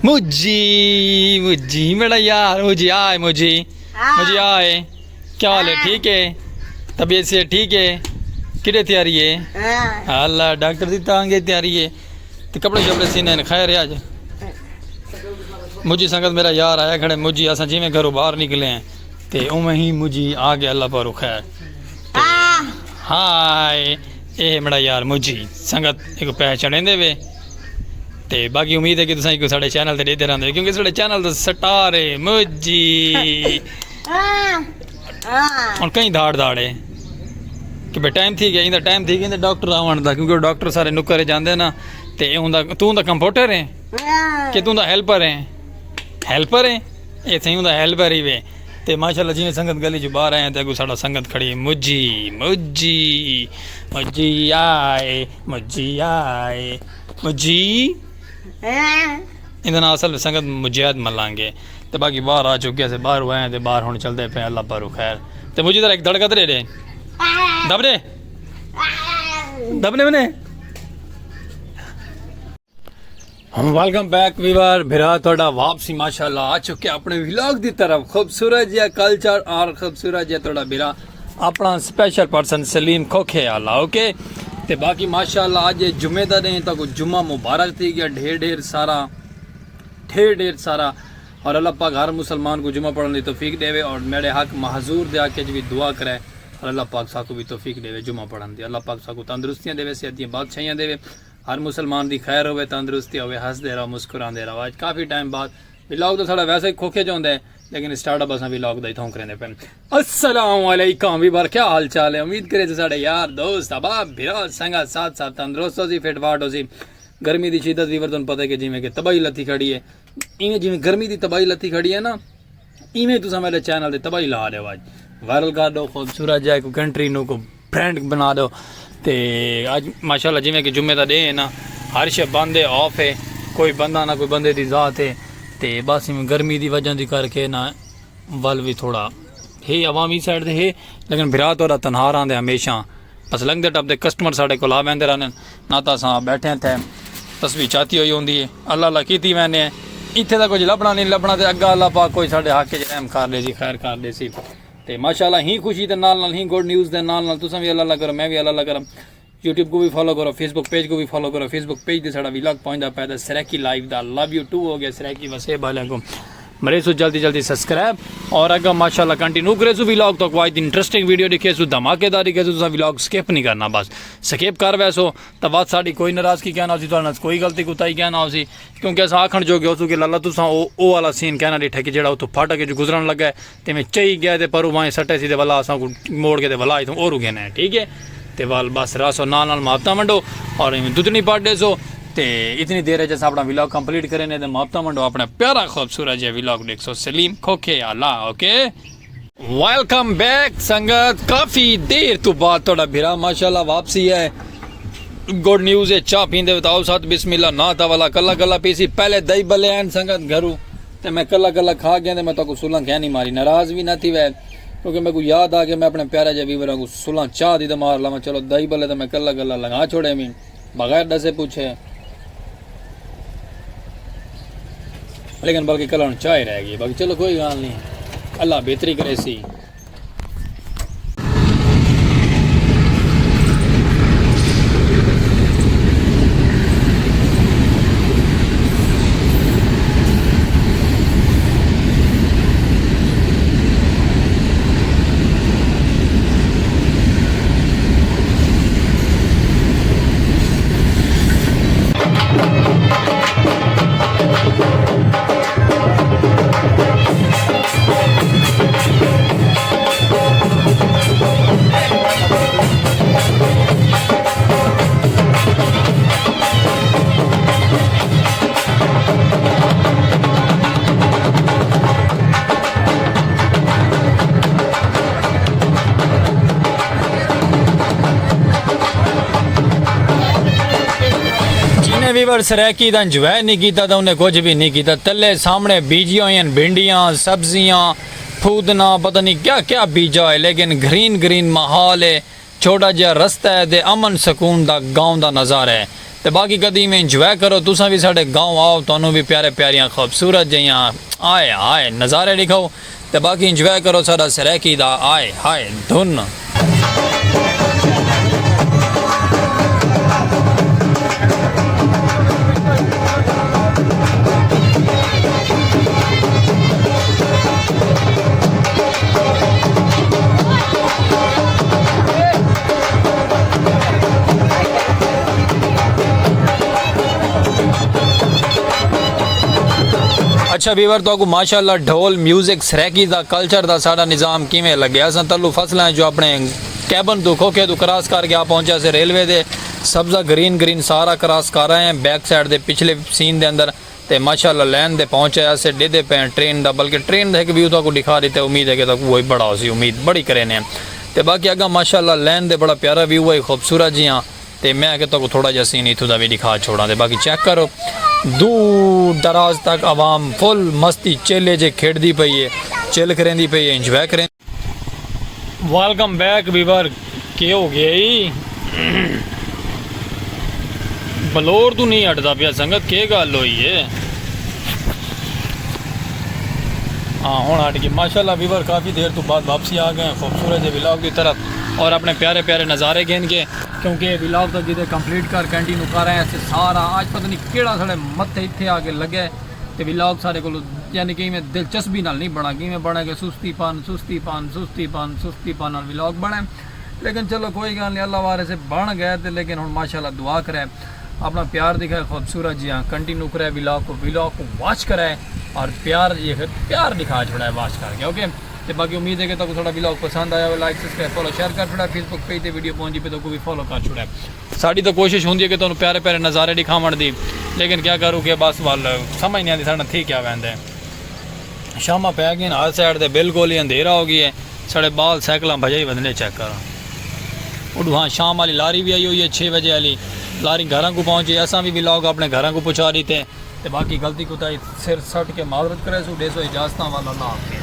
मुझी मुझी मेरा यार मुझे आए मुझे आए। क्या हाल है? ठीक है? तबीयत से ठीक है? किरे तैयारी है? अल्लाह डॉक्टर दी तांगे तैयारी है तो कपड़े शपड़े सीने ने खैर है आज। मुझी संगत मेरा यार आया खड़े मुझी असा जिमें घरों बाहर निकले हैं ते उमें ही मुझी आ गया अल्लाह पर खैर। हाय ए मेरा यार मुझी संगत एक पहचाने दे वे ते बाकी उम्मीद है कि तुम को साढ़े चैनल ते देते रहंदे क्योंकि साढ़े चैनल तो स्टार है मुझी और कहीं धाड़ है कि भाई टाइम थी गया इंदा टाइम थी गया डॉक्टर आवन दा क्योंकि डॉक्टर सारे नुक्करे जांदे ना ते उंदा तू दा कंप्यूटर है कि तू दा हेल्पर है ये सही उंदा हेल्पर ही वे ते माशाल्लाह जिवें संगत गली च बाहर आए ते अगू साडा संगत खड़ी मुझी मुझी मुझी आए मुझी इंदा ना असल संगत मुजाहिद मलांगे ते बाकी बाहर आ चुके से बाहर हुए हैं ते बाहर हुण चलदे पे अल्लाह पर खैर ते मुझी जरा एक धड़कत दे दबने बने। वेलकम बैक वीवर भिरा थोड़ा वापसी माशाल्लाह आ चुके अपने व्लॉग की तरफ खूबसूरत जिहा कल्चर और खूबसूरत जिहा थोड़ा भिरा अपना स्पेशल पर्सन सलीम खोखे आला ओके ते बाकी माशाल्लाह आज जुमे का दिन तक जुम्मा मुबारक थी गया ढेर सारा और अल्लाह पाक हर मुसलमान को जुम्मा पढ़ने की तौफीक देवे और मेरे हक महजूर दे आके भी दुआ करे और अल्लाह पाक साकू भी तौफीक देवे जुम्मा पढ़ने दी। अल्लाह पाक साकू तंदुरुस्तियाँ देवे सेहतियाँ बादशाहियाँ देवे हर मुसलमान की खैर होवे तंदुरुस्ती होवे हंसदे रहो मुस्कुराते रहो। आज काफ़ी टाइम बाद व्लॉग तो साढ़ा वैसे ही खोखे च होंदा है लेकिन स्टार्टअप असां व्लॉग दा ही थोंक रहे पे। अस्सलाम वालेकुम वीवर क्या हाल चाल है? उम्मीद करे साढ़े यार दोस्त अहबाब भिरा संगत साथ साथ तंदुरुस्त हो सी फिट फाट हो सी। गर्मी की शिदत वीवर तुहानू पता है कि जिमें कि तबाही लथी खड़ी है इवें जिमें गर्मी की तबाही लथी खड़ी है ना इवें तुसा मेरे चैनल से तबाही ला दो आज वायरल कर दो खूबसूरत जाए को कंट्री नू को ब्रांड बना दो ते आज माशाल्लाह जिमें कि जुम्मे का डे है ना हर शे बंद है ऑफ है कोई बंदा ना कोई बंदे की जात है ते बस इवें गर्मी की वजह की करके ना वल भी थोड़ा है अवामी साइड से है लेकिन भिरा थोड़ा तनहार आते हमेशा बस लंघते टपते कस्टमर साढ़े को आ बहते रहने ना तो अस बैठे थे तस्वीर चाहती हुई होंगी है अल्लाह अल्लाह की मैंने इतने तो कुछ लभना नहीं लभना तो अग्गा अल्लाह पाक कोई साढ़े हक च रहम कर दे सी खैर कर दे सी ते माशाल्लाह ही खुशी के नाल ही गुड न्यूज़ के नाल तुम भी अल्लाह करो मैं भी अल्लाह करो। यूट्यूब को भी फॉलो करो फेसबुक पेज को भी फॉलो करो फेसबुक पेज से साड़ा व्लॉग पहुंचता पैदा सराकी लाइव दा लव यू टू हो गया सराकी वसेब वालेकुम मरे सो जल्दी सब्सक्राइब और अगर माशाल्लाह कंटिन्यू करे सो व्लॉग तो कोई इंटरेस्टिंग वीडियो दिखे सो धमाकेदार दिखे सो व्लॉग स्किप नहीं करना बस स्किप कर वैसो तो बात साड़ी कोई नाराज़गी कहना उसी तो कोई गलती कुताई कहना उसी क्योंकि अस आखण जोगे हो कि लाला तुसा ओ वाला सीन कहना डिठा कि जो फट के जो गुजरन लगा है तो मैं चाहिए गया तो पर वहाँ सटे सी वाला असा मोड़ के वाला आई तो और कहना है ठीक है तो वाल बस रसो नाल मुआवता मंडो और दुतनी पार्ट दे सो ते इतनी देर है जैसा अपना व्लॉग कंप्लीट करें तो मुआवता मंडो अपना प्यारा खूबसूरत जो व्लॉग देख सो सलीम खोखे आला ओके। वेलकम बैक संगत काफ़ी देर तो बाद थोड़ा भिरा माशाल्लाह वापसी है गुड न्यूज़ है चाह पींदे बताओ साथ बिस्मिल्लाह ना था वाला कला कला पीसी पहले दही भले आन संगत घरों तो मैं कला कला खा गया तो मैं तो सुलह कह नहीं मारी नाराज़ भी ना थी वह क्योंकि मेरे को याद आ गया मैं अपने प्यारे जब वीवर को सुलह चाह दी तो मार ला मैं चलो दही भले तो मैं कला कला लगा छोड़े मीन बगैर डसे पूछे लेकिन बल्कि कल चाह ही रहेगी बाकी चलो कोई गाल नहीं अल्लाह बेहतरी करे सी। वीवर सरैकी का इंजॉय नहीं किया तो उन्हें कुछ भी नहीं किया तले सामने बीजिया हुई भिंडियाँ सब्जियाँ फूदना पता नहीं क्या क्या बीजा है लेकिन ग्रीन माहौल है छोटा जहा रस्ता है दे अमन सुकून का गाँव का नज़ारा है ਤੇ ਬਾਕੀ ਕਦੀ ਮੈਂ ਇੰਜੋਏ ਕਰੋ ਤੁਸੀਂ ਵੀ ਸਾਡੇ گاؤں ਆਓ ਤੁਹਾਨੂੰ ਵੀ ਪਿਆਰੇ ਪਿਆਰੀਆਂ ਖੂਬਸੂਰਤ ਜਿਹੀਆਂ ਆਏ ਹਾਏ ਨਜ਼ਾਰੇ ਦਿਖਾਓ ਤੇ ਬਾਕੀ ਇੰਜੋਏ ਕਰੋ ਸਾਡਾ ਸਰੈਕੀ ਦਾ ਆਏ ਹਾਏ ਧੁਨ अच्छा वीवर तो माशाल्लाह ढोल म्यूजिक सरैकी का कल्चर का सारा निज़ाम किमें लगे अस तलू फसल जो अपने कैबन तो खोखे तो क्रॉस करके आ पहुंचे से रेलवे दे सब्जा ग्रीन ग्रीन सारा क्रॉस कर रहे हैं बैक साइड के पिछले सीन के अंदर तो माशाल्लाह लैन दे पहुंचे अस डेदे पे ट्रेन का बल्कि ट्रेन का एक व्यू तो दिखा दी तो उम्मीद है कि तक वही बड़ा उसी उम्मीद बड़ी करे ने तो बाकी अगर माशाल्लाह लैन दे बड़ा प्यारा व्यू है खूबसूरत जी हाँ तो मैं कि तो थोड़ा जहा सीन इतों का भी दिखा छोड़ा तो बाकी चेक करो दूर दराज तक आवाम फुल मस्ती चेले जे खेड़ती पई है चिल करेंदी पई है इंजॉय करें वेलकम बैक वीवर के हो गया बलोर तू नहीं हटता पिया संगत के गल हुई है हाँ हूँ हट गई माशाल्लाह वीवर काफ़ी देर तो बाद वापसी आ गए खूबसूरत व्लॉग की तरफ और अपने प्यारे प्यारे नज़ारे गिन के क्योंकि व्लॉग तो जिदे कंप्लीट कर कंटिन्यू कर रहे हैं सारा आज पता नहीं केड़ा साढ़े मत्थे इत्थे आके लगे तो व्लॉग सारे को यानी कि मैं दिलचस्पी नाल नहीं बना कि मैं बना के सुस्तीपन व्लॉग बने लेकिन चलो कोई गल नहीं अल्लाह वारे से बन गए थे लेकिन हम माशाल्लाह दुआ करें अपना प्यार दिखाए खूबसूरत जी हाँ कंटिन्यू करे व्लॉग को वॉच कराए और प्यार दिखा छोड़ा है वॉच करके ओके तो बाकी उम्मीद है कि तो थोड़ा व्लॉग पसंद आया लाइक सब्सक्राइब फॉलो शेयर कर छोड़ा फेसबुक पेज पे वीडियो पहुंची पे तो भी फॉलो कर छोड़ा साड़ी तो कोशिश होंगी है कि तुम प्यारे प्यारे नज़ारे दिखावन दी लेकिन क्या करूँ कि बस वाल समझ नहीं आती साढ़ा थी क्या वहदे शामा पै गई हर साइड से बिल्कुल ही अंधेरा हो गया है साढ़े बाल साइकिल भजा ही बदने चेक करो उड़ हाँ शाम वाली लारी भी आई हुई है 6 बजे वाली लारी घर को पहुँची असा भी व्लॉग अपने घर को पहुँचा रही थे तो बाकी गलती कोताही सिर सट के माजरत करे सो 150 इजाजत वाला अल्लाह हाफिज़।